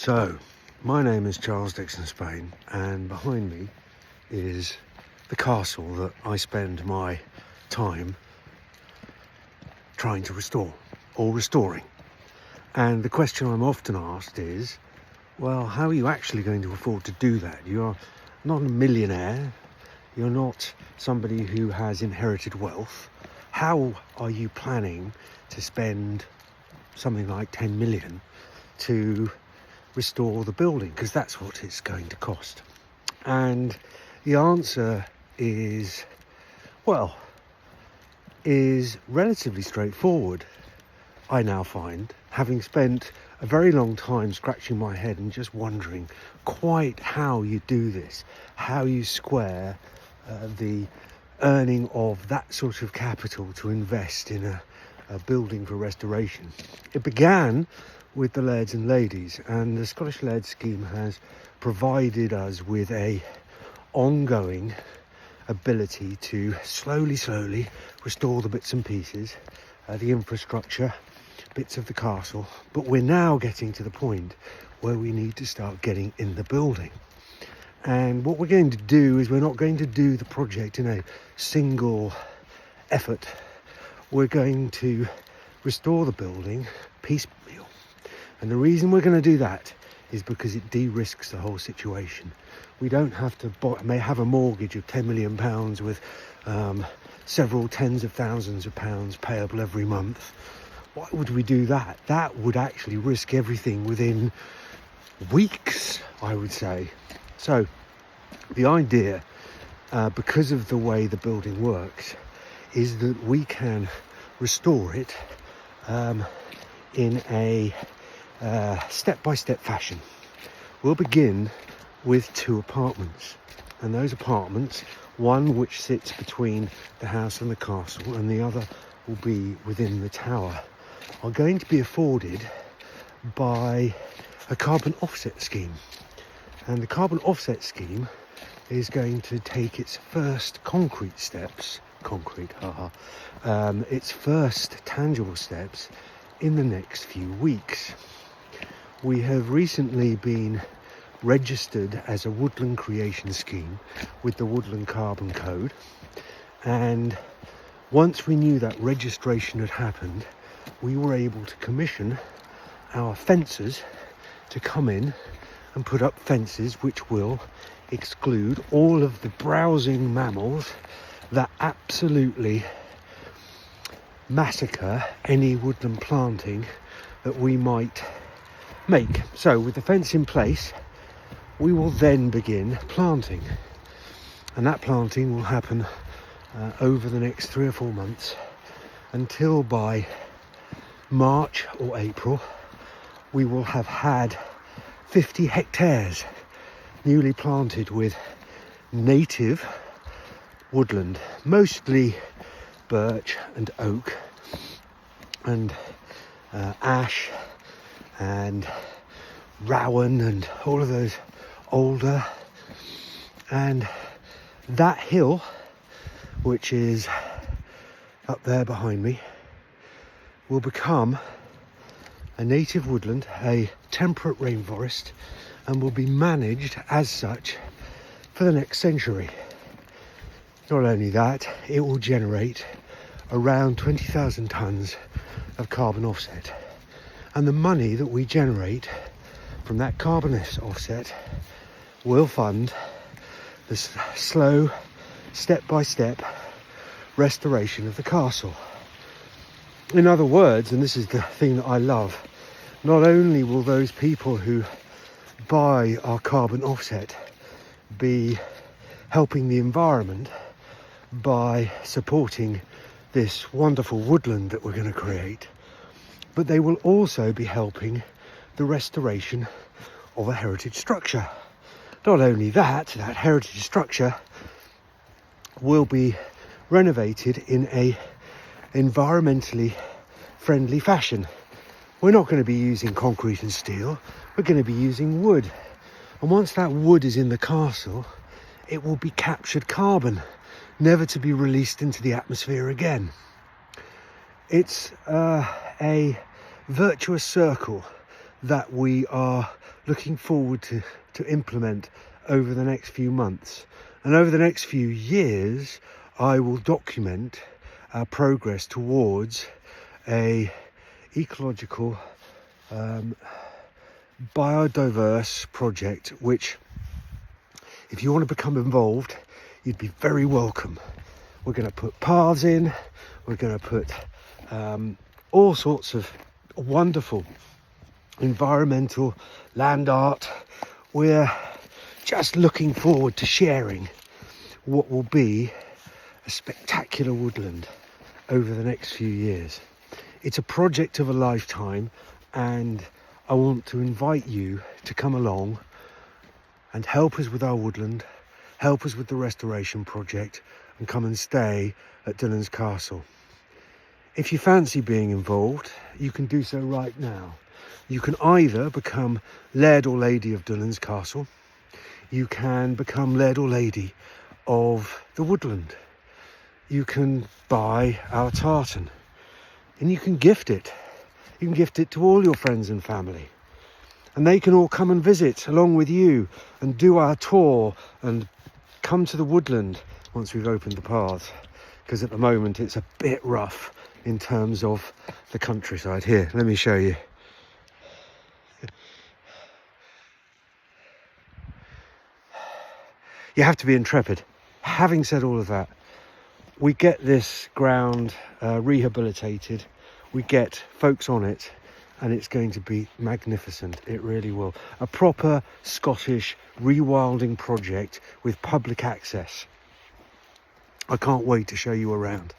So, my name is Charles Dixon-Spain, and behind me is the castle that I spend my time trying to restore, or restoring. And the question I'm often asked is, well, how are you actually going to afford to do that? You're not a millionaire, you're not somebody who has inherited wealth. How are you planning to spend something like 10 million to restore the building? Because that's what it's going to cost. And the answer is relatively straightforward, I now find, having spent a very long time scratching my head and just wondering quite how you do this, how you square the earning of that sort of capital to invest in a building for restoration. It began with the lairds and ladies, and the Scottish Laird scheme has provided us with a ongoing ability to slowly restore the bits and pieces, the infrastructure, bits of the castle. But we're now getting to the point where we need to start getting in the building. And what we're going to do is we're not going to do the project in a single effort. We're going to restore the building piecemeal. And the reason we're going to do that is because it de-risks the whole situation. We don't have to may have a mortgage of £10 million with several tens of thousands of pounds payable every month. Why would we do that? That would actually risk everything within weeks, I would say. So the idea, because of the way the building works, is that we can restore it in a step-by-step fashion. We'll begin with 2 apartments, and those apartments, one which sits between the house and the castle and the other will be within the tower, are going to be afforded by a carbon offset scheme. And the carbon offset scheme is going to take its first concrete steps, its first tangible steps in the next few weeks. We have recently been registered as a woodland creation scheme with the Woodland Carbon Code, and once we knew that registration had happened, we were able to commission our fencers to come in and put up fences which will exclude all of the browsing mammals that absolutely massacre any woodland planting that we might make. So with the fence in place, we will then begin planting, and that planting will happen over the next 3 or 4 months until by March or April we will have had 50 hectares newly planted with native woodland, mostly birch and oak and ash and rowan and all of those older. And that hill, which is up there behind me, will become a native woodland, a temperate rainforest, and will be managed as such for the next century. Not only that, it will generate around 20,000 tonnes of carbon offset. And the money that we generate from that carbon offset will fund the slow, step-by-step restoration of the castle. In other words, and this is the thing that I love, not only will those people who buy our carbon offset be helping the environment by supporting this wonderful woodland that we're going to create, but they will also be helping the restoration of a heritage structure. Not only that, that heritage structure will be renovated in a environmentally friendly fashion. We're not going to be using concrete and steel, we're going to be using wood. And once that wood is in the castle, it will be captured carbon, never to be released into the atmosphere again. It's a virtuous circle that we are looking forward to implement over the next few months. And over the next few years, I will document our progress towards a ecological, biodiverse project, which, if you want to become involved, you'd be very welcome. We're going to put paths in, we're going to put all sorts of wonderful environmental land art. We're just looking forward to sharing what will be a spectacular woodland over the next few years. It's a project of a lifetime, and I want to invite you to come along and help us with our woodland, help us with the restoration project, and come and stay at Dunans Castle. If you fancy being involved, you can do so right now. You can either become Laird or Lady of Dunans Castle, you can become Laird or Lady of the woodland, you can buy our tartan, and you can gift it. You can gift it to all your friends and family, and they can all come and visit along with you and do our tour and come to the woodland once we've opened the paths, because at the moment it's a bit rough in terms of the countryside. Here, let me show you. You have to be intrepid. Having said all of that, we get this ground rehabilitated, we get folks on it, and it's going to be magnificent. It really will. A proper Scottish rewilding project with public access. I can't wait to show you around.